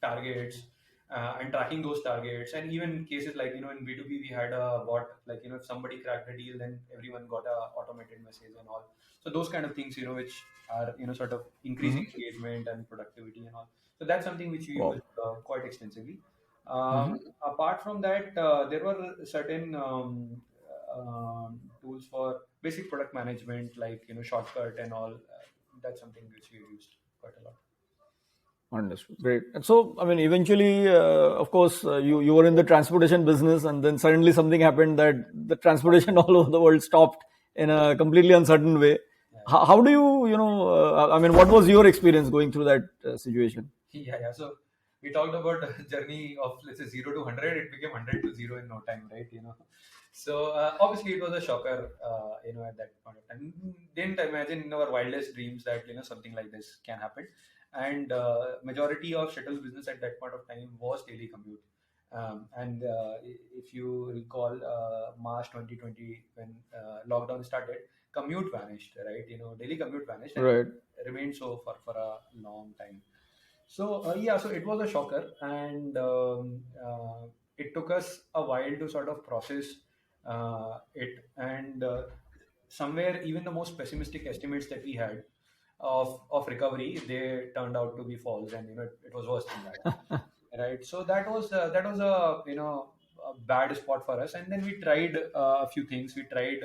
targets, and tracking those targets. And even cases like in B2B, we had a bot, like if somebody cracked a deal, then everyone got a automated message and all. So those kind of things, which are sort of Hmm. increasing engagement and productivity and all. So that's something which we use Wow. quite extensively. Hmm. Apart from that, there were certain tools for basic product management, like shortcut and all. That's something which we used quite a lot. Understood. Great. And so, I mean, eventually, of course, you were in the transportation business, and then suddenly something happened that the transportation all over the world stopped in a completely uncertain way. Yeah. How do you, I mean, what was your experience going through that situation? Yeah. So we talked about a journey of, let's say, 0 to 100. It became 100 to 0 in no time, right? So obviously it was a shocker, at that point of time. Didn't imagine in our wildest dreams that something like this can happen. And majority of shuttle business at that point of time was daily commute. And if you recall, March 2020 when lockdown started, commute vanished, right? Daily commute vanished and Right. remained so for a long time. So yeah, so it was a shocker, and it took us a while to sort of process it. And somewhere, even the most pessimistic estimates that we had of recovery, they turned out to be false, and it was worse than that. Right. So that was a a bad spot for us, and then we tried a few things. We tried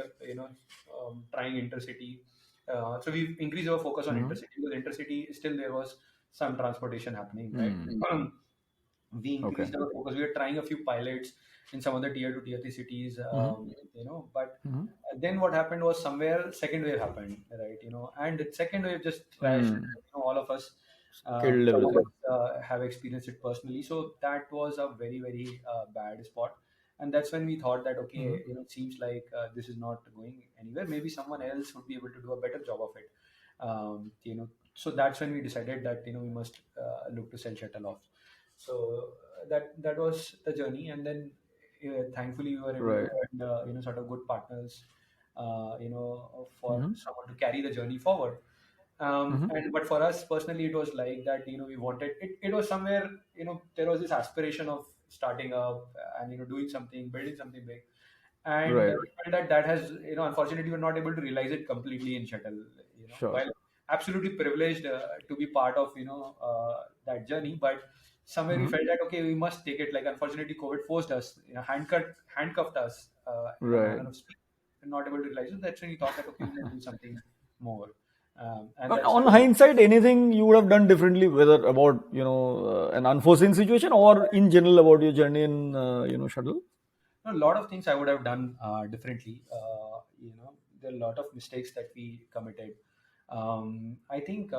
trying intercity. So we increased our focus on Hmm. intercity, because intercity still there was some transportation happening, right? Hmm. We Okay. increased our focus. We were trying a few pilots in some other tier 2, tier 3 cities, Hmm. but Hmm. then what happened was somewhere second wave happened, right? And second wave just trashed, all of us. Killed Some of us everything. have experienced it personally, so that was a very, very bad spot. And that's when we thought that, Hmm. okay, it seems like this is not going anywhere. Maybe someone else would be able to do a better job of it. So that's when we decided that we must look to sell shuttle off. So that was the journey, and then thankfully we were able to Right. find sort of good partners, for Hmm. someone to carry the journey forward. Hmm. And but for us personally, it was like that. We wanted it. It was somewhere. There was this aspiration of starting up and doing something, building something big, and Right. we felt that that has unfortunately we're not able to realize it completely in shuttle. Sure. While absolutely privileged to be part of that journey, but somewhere we Hmm. felt that okay, we must take it. Like unfortunately, COVID forced us, handcuffed us in a Right. manner of speaking, and not able to realize it. That's when we thought that okay, we must do something more. And But that's on when hindsight, anything you would have done differently, whether about an unforeseen situation or in general about your journey in shuttle? a lot of things I would have done differently. There are a lot of mistakes that we committed. I think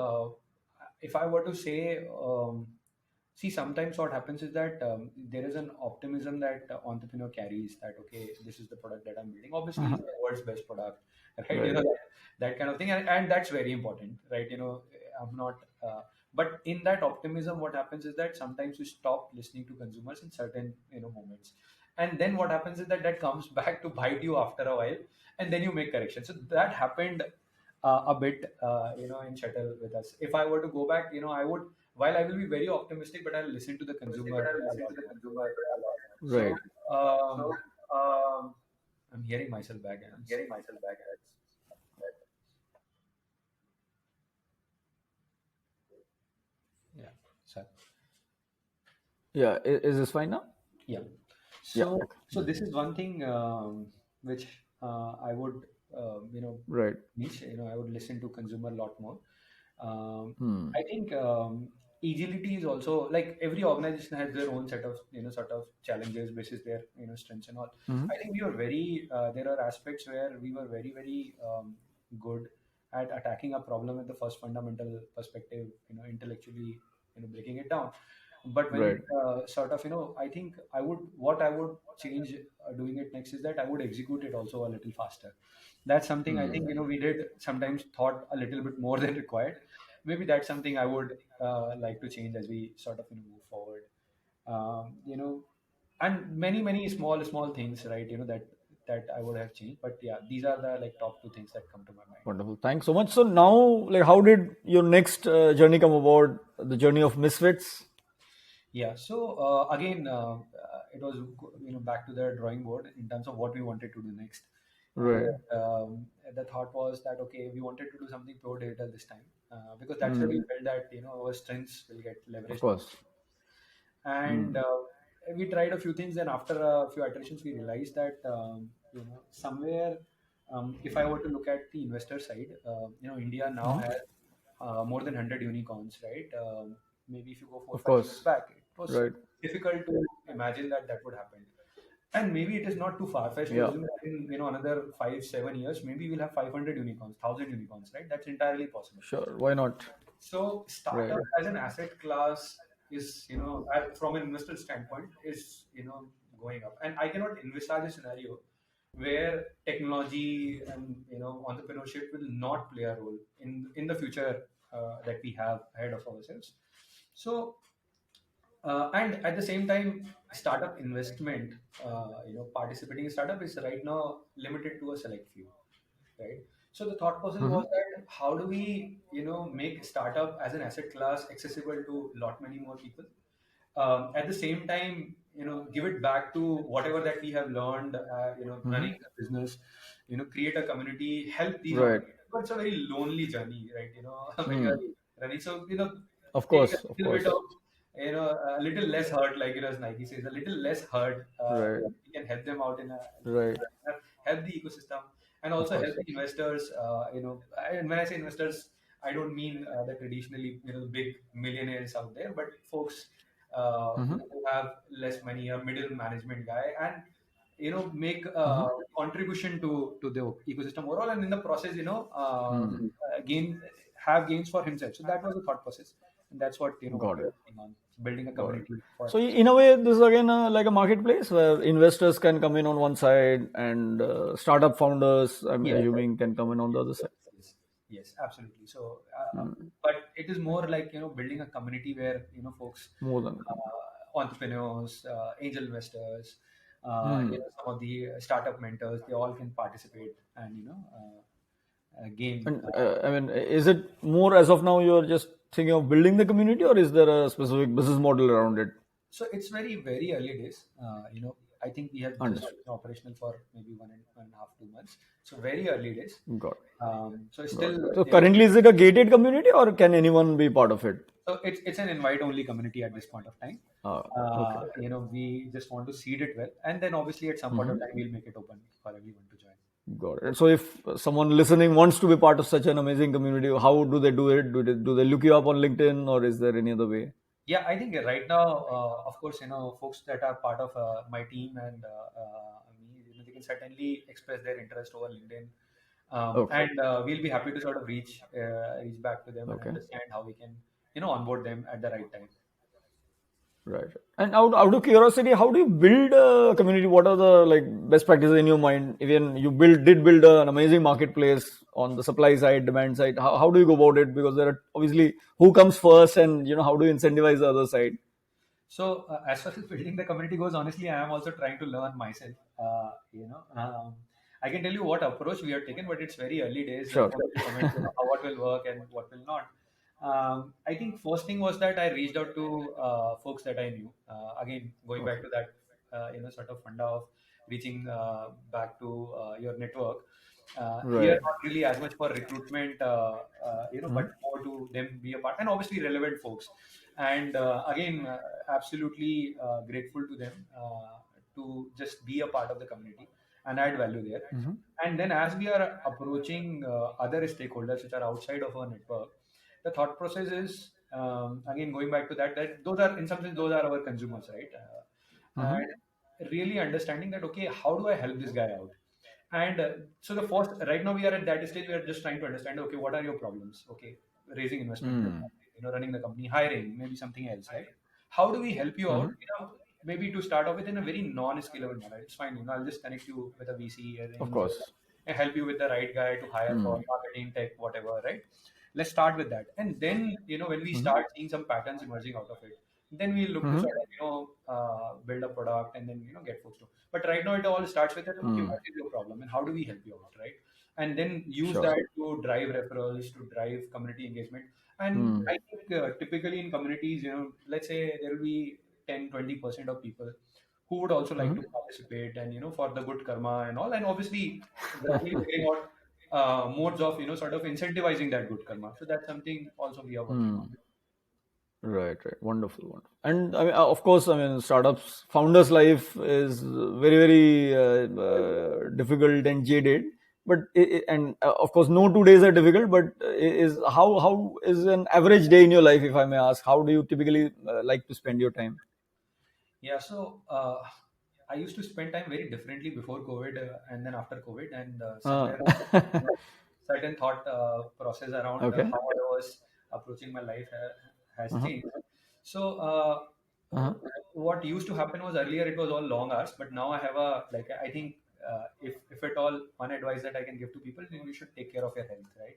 if I were to say, see, sometimes what happens is that there is an optimism that entrepreneur carries that okay, this is the product that I'm building. Obviously, Uh-huh. it's the world's best product, right? Right. That kind of thing, and that's very important, right? I'm not. But in that optimism, what happens is that sometimes you stop listening to consumers in certain moments, and then what happens is that that comes back to bite you after a while, and then you make corrections. So that happened a bit, in shuttle with us. If I were to go back, I would, while I will be very optimistic, but I'll listen to the consumer a lot more. Right. So um, I'm hearing myself back. Yeah. So Yeah. Is this fine now? yeah. Yeah. So Okay. so this is one thing which I would Right. niche. I would listen to consumer a lot more. Um, Hmm. I think agility is also like every organization has their own set of sort of challenges, basis their strengths and all. Hmm. I think we were very there are aspects where we were very, very good at attacking a problem at the first fundamental perspective, intellectually, breaking it down. But when it Right. sort of I think I would change doing it next is that I would execute it also a little faster. That's something I think Hmm. we did sometimes thought a little bit more than required. Maybe that's something I would like to change as we sort of move forward. And many small things, right? That I would have changed. But yeah, these are the like top two things that come to my mind. Wonderful. Thanks so much. So now, like, how did your next journey come about? The journey of Misfits. Yeah. So again, it was back to the drawing board in terms of what we wanted to do next. And Right. the thought was that okay, we wanted to do something pure digital this time, because that's where we Hmm. felt that our strengths will get Of leveraged. course. And Hmm. we tried a few things, and after a few iterations we realized that somewhere, if I were to look at the investor side, India now Hmm. has more than 100 unicorns, right? maybe if you go four, Of 5 years course. back, it was Right. difficult to imagine that that would happen. And maybe it is not too far-fetched to Yeah. assume that in another 5, 7 years, maybe we'll have 500 unicorns, 1,000 unicorns, right? That's entirely possible. Sure. Why not? So Right. startup as an asset class is, from an investor standpoint, is going up. And I cannot envisage a scenario where technology and entrepreneurship will not play a role in the future that we have ahead of ourselves. So and at the same time, startup investment, participating in startup is right now limited to a select few, right? So the thought process Hmm. was that how do we, make startup as an asset class accessible to lot many more people? At the same time, give it back to whatever that we have learned, Hmm. running a business, create a community, help these Right. entrepreneurs. But it's a very lonely journey, right? When you're Hmm. running, so Of take a course. Of little bit course. of, a little less hurt, like as Nike says, a little less hurt. Right. We can help them out in a Right. help the ecosystem, and Of also help course. the investors. And when I say investors, I don't mean the traditionally big millionaires out there, but folks Hmm. who have less money, a middle management guy, and make Hmm. contribution to the ecosystem overall, and in the process, Hmm. gain have gains for himself. So that was the thought process, and that's what what Got we it. are working on, building a Got it. community for. So in a way, this is again like a marketplace where investors can come in on one side and startup founders, I'm Yes, assuming, can come in on the other yes, side. yes, yes, absolutely. So, Hmm. but it is more like building a community where folks, More than. entrepreneurs, angel investors, Hmm. some of the startup mentors, they all can participate and gain. And I mean, is it more as of now you're just thinking of building the community, or is there a specific business model around it? So it's very, very early days. I think we have just Understood. been operational for maybe 1.5, 2 months. So very early days. Got So it. still, Got it. So currently, is it a gated community, or can anyone be part of it? so it's an invite only community at this point of time. Okay. We just want to seed it well, and then obviously at some point of Hmm. time we'll make it open for everyone to join. Got it. So if someone listening wants to be part of such an amazing community, how do they do it? Do they look you up on LinkedIn, or is there any other way? Yeah, I think right now, of course, folks that are part of my team and me, they can certainly express their interest over LinkedIn, Okay. and we'll be happy to sort of reach back to them and Okay. understand how we can, onboard them at the right time. Right. And out of curiosity, how do you build a community? What are the like best practices in your mind? Even you did build an amazing marketplace on the supply side, demand side. How do you go about it? Because there are obviously who comes first, and how do you incentivize the other side? So as far as building the community goes, honestly, I am also trying to learn myself. I can tell you what approach we have taken, but it's very early days Sure. for me to comment, how what will work and what will not. I think first thing was that I reached out to folks that I knew. Again, going back Okay. to that, sort of funda of reaching back to your network. Here, Right. not really as much for recruitment, Hmm. but more to them be a part, and obviously relevant folks. And again, absolutely grateful to them to just be a part of the community and add value there. Hmm. And then as we are approaching other stakeholders which are outside of our network, the thought process is, again going back to that those are in some sense those are our consumers, right? Hmm. And really understanding that, okay, how do I help this guy out? And so the first, right now we are at that stage. We are just trying to understand. Okay, what are your problems? Okay, raising investment, Hmm. running the company, hiring, maybe something else, right? How do we help you out? Hmm. Maybe to start off with in a very non-scalable manner. It's fine. I'll just connect you with a VC or Of angel course. and help you with the right guy to hire for Hmm. marketing, tech, whatever, right? Let's start with that, and then when we Hmm. start seeing some patterns emerging out of it, then we look to Hmm. sort of build a product and then get folks to. But right now, it all starts with that. Okay, Hmm. what is your problem and how do we help you out, right? And then use Sure. that to drive referrals, to drive community engagement. And Hmm. I think typically in communities, let's say there will be 10-20% of people who would also like Hmm. to participate and for the good karma and all, and obviously gradually figuring out modes of sort of incentivizing that good karma. So that's something also we are working on. Hmm. Right, right. Wonderful, wonderful. And I mean, of course, I mean, startups, founders' life is very, very difficult and jaded. but and of course no 2 days are difficult, but is how is an average day in your life, if I may ask? How do you typically like to spend your time? Yeah, so I used to spend time very differently before COVID and then after COVID, and uh, somewhere certain thought process around okay. how I was approaching my life has Uh-huh. changed. So Uh-huh. what used to happen was earlier it was all long hours, but now I have a like I think if at all one advice that I can give to people, then you should take care of your health, right?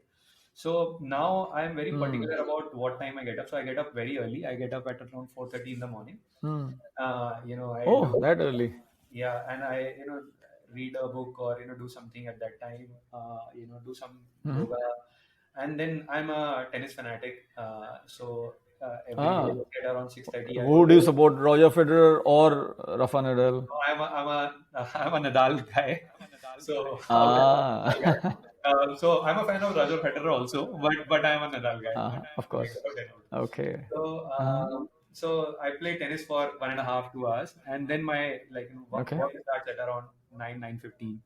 So now I am very Hmm. particular about what time I get up. So I get up very early. I get up at around 4:30 in the morning. Hmm. I Oh, do, that early. yeah, and I read a book or do something at that time. Do some Hmm. yoga, and then I'm a tennis fanatic. Every day Ah, at around 6:30, I who do you support, Roger Federer or Rafa Nadal? I'm a Nadal guy. So Ah. Nadal guy. So I'm a fan of Roger Federer also, but I'm a Nadal guy. Of Like course. without a doubt. Okay. So, Uh-huh. I play tennis for 1.5 2 hours, and then my Okay. work starts at around 9:15.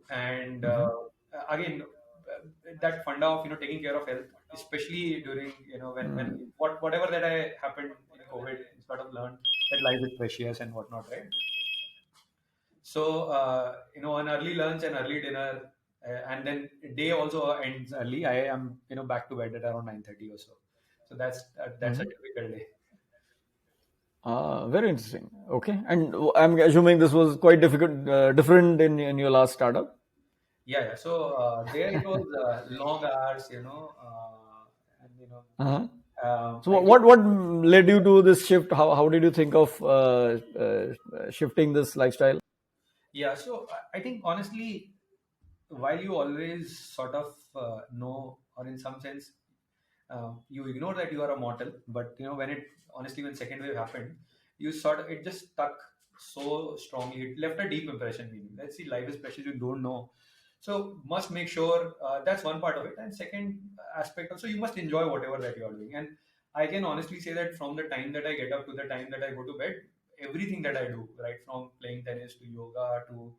And Hmm. again, that funda of taking care of health, especially during when Hmm. whatever that I happened in COVID, sort of learned that life is precious and whatnot, right? So, an early lunch and early dinner, and then day also ends early. I am, back to bed at around 9:30 or so. So that's a Hmm. typical day. Very interesting. Okay. And I'm assuming this was quite different in your last startup. Yeah, yeah. So there it was long hours, and Uh-huh. So I what led you to this shift? How did you think of shifting this lifestyle? yeah. So I think honestly, while you always sort of know, or in some sense, you ignore that you are a mortal, but when it honestly when second wave happened, you sort of it just stuck so strongly. It left a deep impression. Meaning, let's see, life is precious. You don't know, so must make sure that's one part of it. And second aspect also, you must enjoy whatever that you are doing. And I can honestly say that from the time that I get up to the time that I go to bed, everything that I do, right from playing tennis to yoga to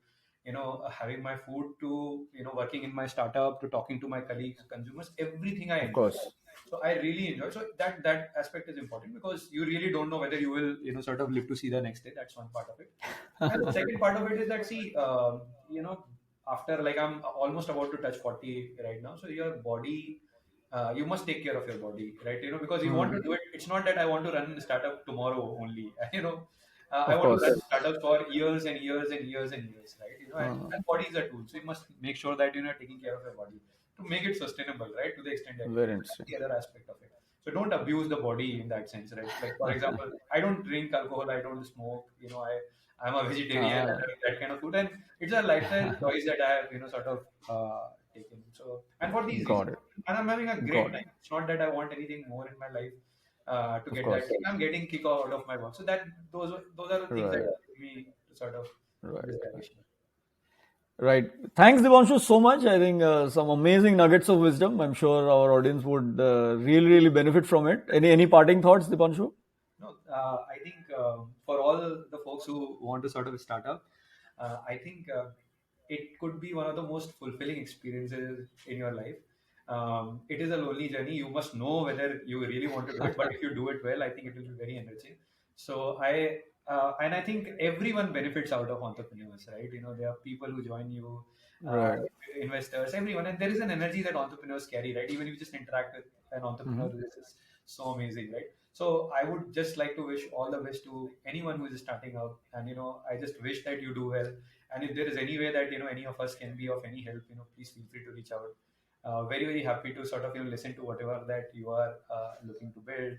having my food to working in my startup to talking to my colleagues, consumers, everything I Of enjoy. course. So I really enjoy. So that aspect is important because you really don't know whether you will sort of live to see the next day. That's one part of it. And the second part of it is that see, after like I'm almost about to touch 40 right now, so your body. You must take care of your body, right? Because you want Hmm. to do it. It's not that I want to run a startup tomorrow only. I Of want to course. run startups for years and years and years and years, right? Uh, And body is a tool, so you must make sure that you're taking care of your body to make it sustainable, right? To the extent that you very can. That's interesting. the other aspect of it. So don't abuse the body in that sense, right? Like for example, I don't drink alcohol, I don't smoke. I'm a vegetarian. I Ah, eat that kind of food, and it's a lifestyle choice that I have, sort of taken. So and for these got reasons, it. and I'm having a great Got it. time. It's not that I want anything more in my life to Of get that. course. I'm getting kick out of my work. So those are the things that Right. give me to sort of this Right. direction. Right. Thanks, Devanshu, so much. I think some amazing nuggets of wisdom. I'm sure our audience would really benefit from it. Any parting thoughts, Deepanshu? No, I think for all the folks who want to sort of start up, I think it could be one of the most fulfilling experiences in your life. It is a lonely journey. You must know whether you really want to do it, but if you do it well, I think it will be very enriching. So I think everyone benefits out of entrepreneurs, right? There are people who join you, uh, Right. investors, everyone, and there is an energy that entrepreneurs carry, right? Even if you just interact with an Hmm. entrepreneur, this is so amazing, right? So I would just like to wish all the best to anyone who is starting out, and I just wish that you do well. And if there is any way that any of us can be of any help, please feel free to reach out. Very happy to sort of listen to whatever that you are looking to build.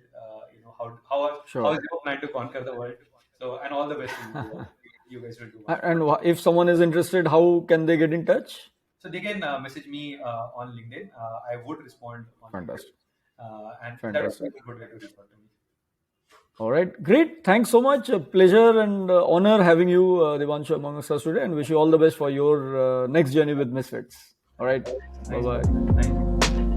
How Sure. is your plan to conquer the world? So and all the best to you. You guys will do And wonderful. if someone is interested, how can they get in touch? So they can message me on LinkedIn. I would respond on LinkedIn, Fantastic. and that would be Fantastic. a good way to reach out to me. All right. Great. Thanks so much. A pleasure and honor having you, Devanshu, amongst us today, and wish you all the best for your next journey with Misfits. All right. Bye Nice, bye. nice.